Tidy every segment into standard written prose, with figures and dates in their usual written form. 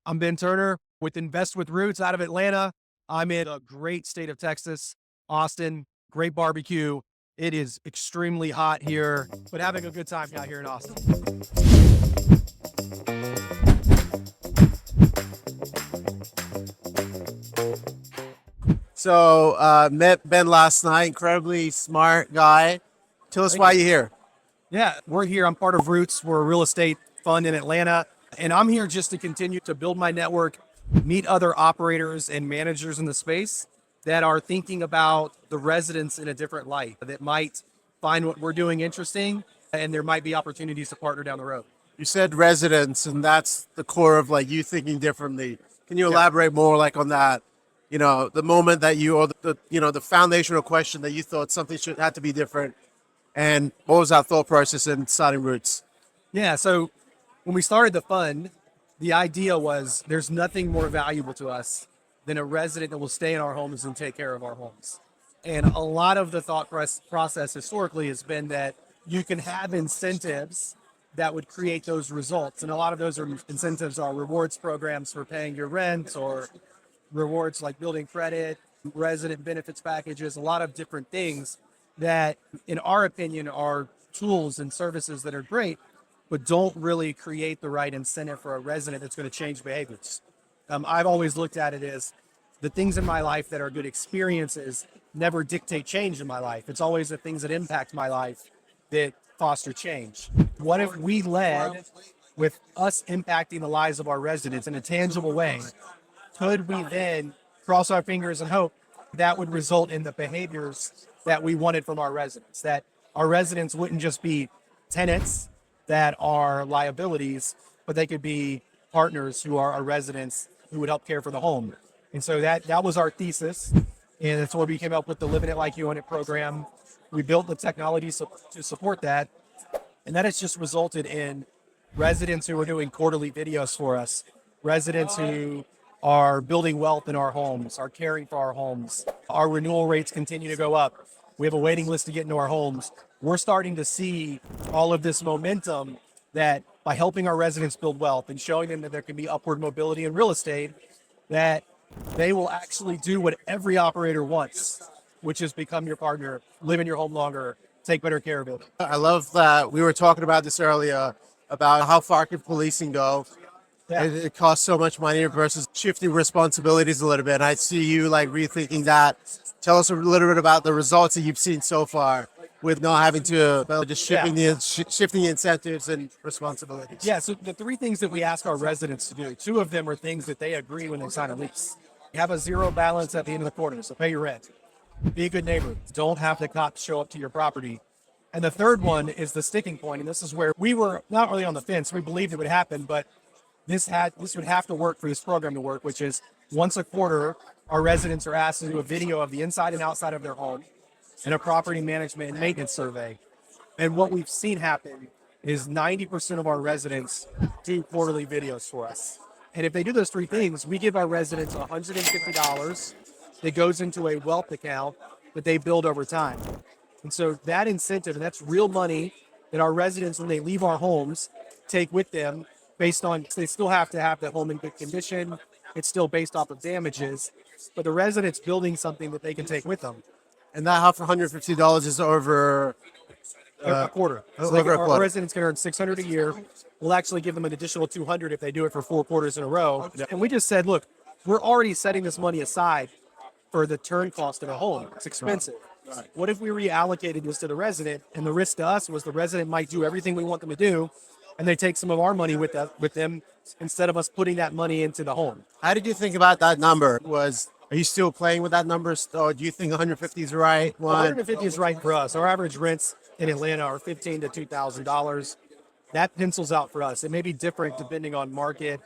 I'm Ben Turner with Invest with Roots out of Atlanta. I'm in a great state of Texas, Austin, great barbecue. It is extremely hot here, but having a good time out here in Austin. So met Ben last night, incredibly smart guy. Tell us Thank why you. you're here. Yeah, we're here. I'm part of Roots. We're a real estate fund in Atlanta, and I'm here just to continue to build my network, meet other operators and managers in the space that are thinking about the residents in a different light, that might find what we're doing interesting, and there might be opportunities to partner down the road. You said residents, and that's the core of like you thinking differently. Can you Yeah. elaborate more like on that? You know, the moment that you, or the foundational question that you thought something should had to be different, and what was that thought process in starting Roots? Yeah. So when we started the fund, the idea was there's nothing more valuable to us than a resident that will stay in our homes and take care of our homes. And a lot of the process historically has been that you can have incentives that would create those results. And a lot of those incentives are rewards programs for paying your rent, or rewards like building credit, resident benefits packages, a lot of different things that, in our opinion, are tools and services that are great, but don't really create the right incentive for a resident that's going to change behaviors. I've always looked at it as the things in my life that are good experiences never dictate change in my life. It's always the things that impact my life that foster change. What if we led with us impacting the lives of our residents in a tangible way? Could we then cross our fingers and hope that would result in the behaviors that we wanted from our residents? That our residents wouldn't just be tenants that are liabilities, but they could be partners who are our residents who would help care for the home. And so that was our thesis. And that's where we came up with the Living It Like You Own It program. We built the technology to support that. And that has just resulted in residents who are doing quarterly videos for us, residents who are building wealth in our homes, are caring for our homes. Our renewal rates continue to go up. We have a waiting list to get into our homes. We're starting to see all of this momentum that by helping our residents build wealth and showing them that there can be upward mobility in real estate, that they will actually do what every operator wants, which is become your partner, live in your home longer, take better care of it. I love that we were talking about this earlier about how far can policing go. Yeah. It costs so much money versus shifting responsibilities a little bit. I see you like rethinking that. Tell us a little bit about the results that you've seen so far with not having to just shifting the incentives and responsibilities. Yeah, so the three things that we ask our residents to do, two of them are things that they agree when they sign a lease. Have a zero balance at the end of the quarter, so pay your rent. Be a good neighbor. Don't have the cops show up to your property. And the third one is the sticking point, and this is where we were not really on the fence. We believed it would happen, but this would have to work for this program to work, which is once a quarter, our residents are asked to do a video of the inside and outside of their home and a property management and maintenance survey. And what we've seen happen is 90% of our residents do quarterly videos for us. And if they do those three things, we give our residents $150 that goes into a wealth account that they build over time. And so that incentive, and that's real money that our residents, when they leave our homes, take with them based on, they still have to have the home in good condition. It's still based off of damages, but the resident's building something that they can take with them. And that half $150 is over A quarter. So over a our quarter. residents can earn $600 a year. We'll actually give them an additional $200 if they do it for 4 quarters in a row. And we just said, look, we're already setting this money aside for the turn cost of a home. It's expensive. What if we reallocated this to the resident, and the risk to us was the resident might do everything we want them to do, and they take some of our money with them instead of us putting that money into the home. How did you think about that number? Are you still playing with that number? Or do you think 150 is the right one? 150 is right for us. Our average rents in Atlanta are $1,500 to $2,000. That pencils out for us. It may be different depending on market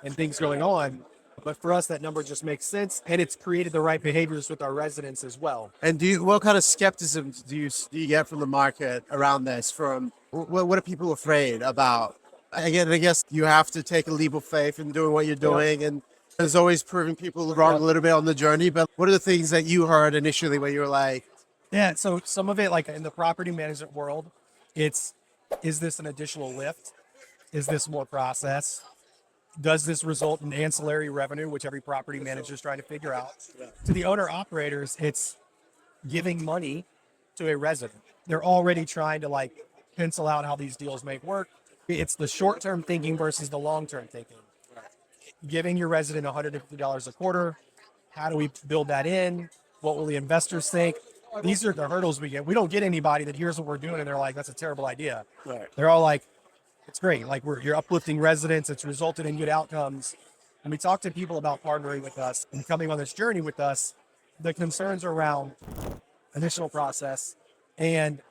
and things going on, but for us, that number just makes sense, and it's created the right behaviors with our residents as well. And what kind of skepticism do you get from the market around this? From what are people afraid about? Again, I guess you have to take a leap of faith in doing what you're doing, and there's always proving people wrong a little bit on the journey. But what are the things that you heard initially where you were like, Yeah, so some of it, like in the property management world, is this an additional lift? Is this more process? Does this result in ancillary revenue, which every property manager is trying to figure out? To the owner operators, it's giving money to a resident. They're already trying to like pencil out how these deals may work. It's the short-term thinking versus the long-term thinking. Giving your resident $150 a quarter. How do we build that in? What will the investors think? These are the hurdles we get. We don't get anybody that hears what we're doing and they're like, that's a terrible idea. Right. They're all like, it's great. Like you're uplifting residents. It's resulted in good outcomes. And we talk to people about partnering with us and coming on this journey with us. The concerns around initial process and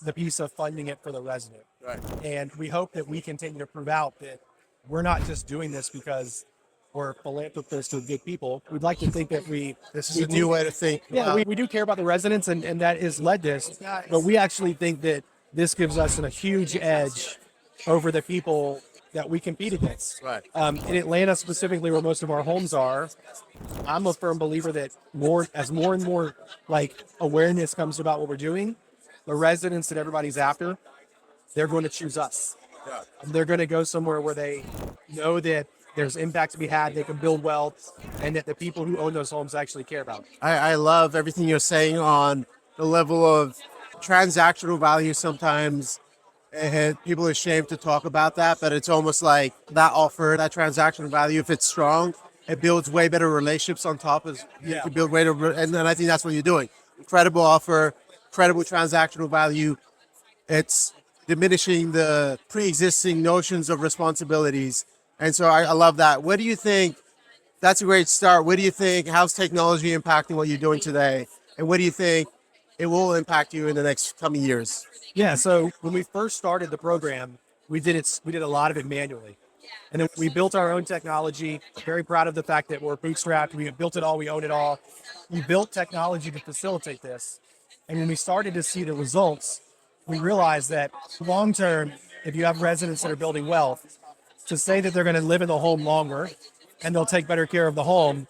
the piece of funding it for the resident. Right. And we hope that we continue to prove out that we're not just doing this because we're philanthropists or good people. We'd like to think that This is a new way to think. yeah, we do care about the residents and that has led this, but we actually think that this gives us a huge edge over the people that we compete against. Right. In Atlanta specifically, where most of our homes are, I'm a firm believer that more and more like awareness comes about what we're doing, the residents that everybody's after, they're going to choose us. Yeah. They're going to go somewhere where they know that there's impact to be had, they can build wealth, and that the people who own those homes actually care about it. I love everything you're saying on the level of transactional value sometimes. And people are ashamed to talk about that, but it's almost like that offer, that transactional value, if it's strong, it builds way better relationships on top of you can build way better, and then I think that's what you're doing. Incredible offer, incredible transactional value. It's diminishing the pre-existing notions of responsibilities. And so I love that. What do you think? That's a great start. What do you think? How's technology impacting what you're doing today? And what do you think it will impact you in the next coming years? Yeah, so when we first started the program, we did a lot of it manually. And then we built our own technology. Very proud of the fact that we're bootstrapped. We built it all, we own it all. We built technology to facilitate this. And when we started to see the results, we realized that long term, if you have residents that are building wealth, to say that they're going to live in the home longer and they'll take better care of the home,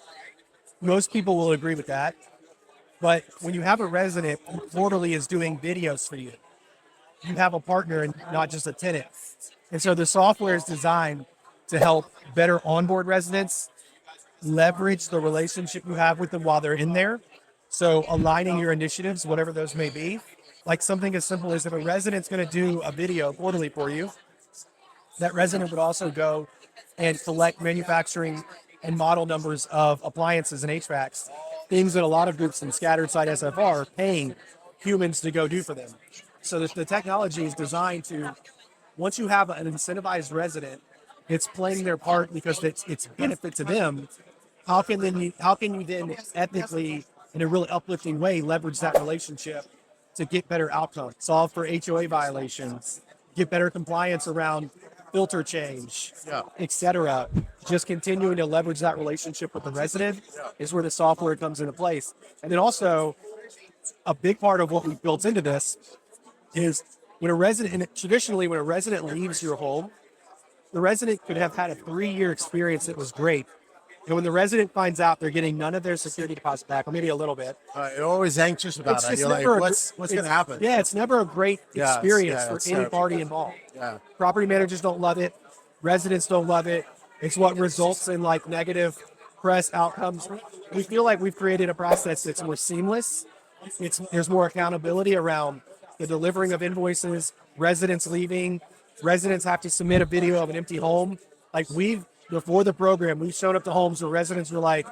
most people will agree with that. But when you have a resident who quarterly is doing videos for you, you have a partner and not just a tenant. And so the software is designed to help better onboard residents, leverage the relationship you have with them while they're in there. So aligning your initiatives, whatever those may be, like something as simple as if a resident's going to do a video quarterly for you, that resident would also go and collect manufacturing and model numbers of appliances and HVACs, things that a lot of groups in scattered site SFR are paying humans to go do for them. So the technology is designed to, once you have an incentivized resident, it's playing their part because it's benefit to them. How can you then ethically, in a really uplifting way, leverage that relationship to get better outcomes, solve for HOA violations, get better compliance around filter change, etc. Just continuing to leverage that relationship with the resident is where the software comes into place. And then also, a big part of what we've built into this is when a resident, and traditionally when a resident leaves your home, the resident could have had a 3-year experience that was great. And when the resident finds out they're getting none of their security deposit back, or maybe a little bit, You're always anxious about it. You're like, what's going to happen? Yeah, it's never a great experience for any party involved. Yeah. Property managers don't love it. Residents don't love it. It's what results in like negative press outcomes. We feel like we've created a process that's more seamless. There's more accountability around the delivering of invoices, residents leaving, residents have to submit a video of an empty home. Like before the program, we've shown up to homes where residents were like,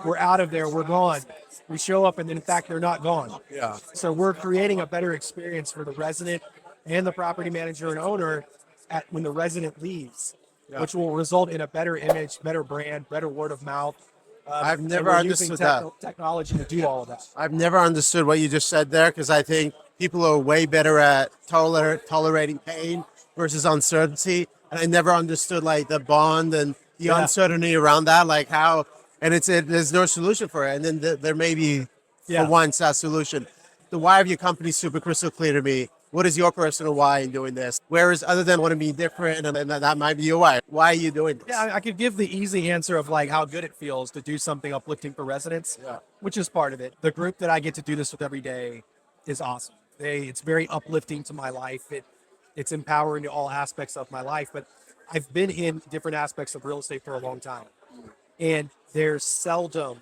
we're out of there, we're gone. We show up and then in fact, they're not gone. Yeah. So we're creating a better experience for the resident and the property manager and owner when the resident leaves, which will result in a better image, better brand, better word of mouth. I've never understood that. Technology to do all of that. I've never understood what you just said there because I think people are way better at tolerating pain versus uncertainty. And I never understood like the bond and the uncertainty around that, like how, and there's no solution for it. And then there may be for once that solution. The why of your company is super crystal clear to me. What is your personal why in doing this? Whereas other than want to be different, and that might be your why. Why are you doing this? Yeah, I could give the easy answer of like how good it feels to do something uplifting for residents, which is part of it. The group that I get to do this with every day is awesome. It's very uplifting to my life. It's empowering to all aspects of my life. But I've been in different aspects of real estate for a long time, and there seldom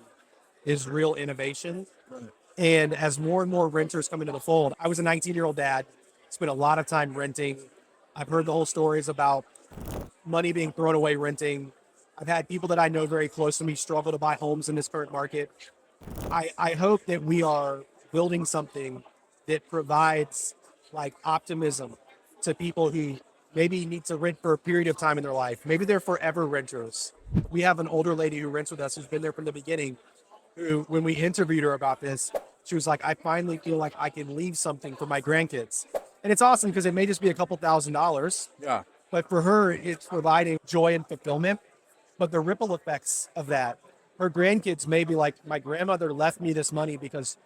is real innovation. And as more and more renters come into the fold, I was a 19-year-old dad, spent a lot of time renting. I've heard the whole stories about money being thrown away renting. I've had people that I know very close to me struggle to buy homes in this current market. I hope that we are building something that provides like optimism to people who maybe need to rent for a period of time in their life. Maybe they're forever renters. We have an older lady who rents with us who's been there from the beginning, who, when we interviewed her about this, she was like, I finally feel like I can leave something for my grandkids. And it's awesome because it may just be a couple $1,000s, Yeah. but for her, it's providing joy and fulfillment. But the ripple effects of that, her grandkids may be like, my grandmother left me this money because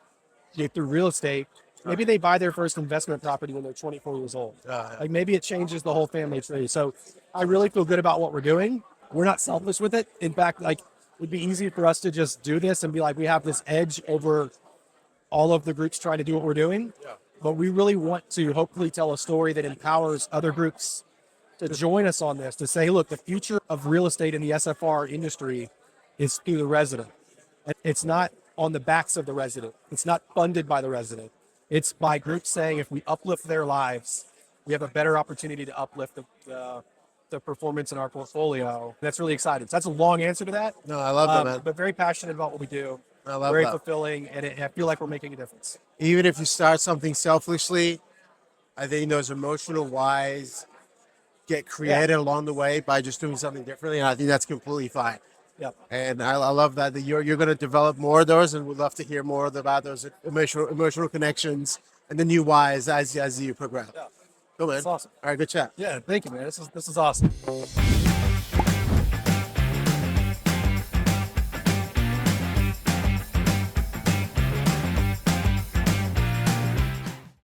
through real estate. Maybe they buy their first investment property when they're 24 years old. Like maybe it changes the whole family tree. So I really feel good about what we're doing. We're not selfish with it. In fact, like it would be easy for us to just do this and be like, we have this edge over all of the groups trying to do what we're doing. But we really want to hopefully tell a story that empowers other groups to join us on this, to say, look, the future of real estate in the SFR industry is through the resident. It's not on the backs of the resident. It's not funded by the resident. It's by groups saying if we uplift their lives, we have a better opportunity to uplift the performance in our portfolio. That's really exciting. So that's a long answer to that. No, I love that, man. But very passionate about what we do. I love very that. fulfilling, and I feel like we're making a difference. Even if you start something selfishly, I think those emotional whys get created along the way by just doing something differently, and I think that's completely fine. Yep. And I love that you're going to develop more of those, and we'd love to hear more about those emotional connections and the new whys as you progress. Yeah. Cool, man. That's awesome. All right, good chat. Yeah, thank you, man. This is awesome.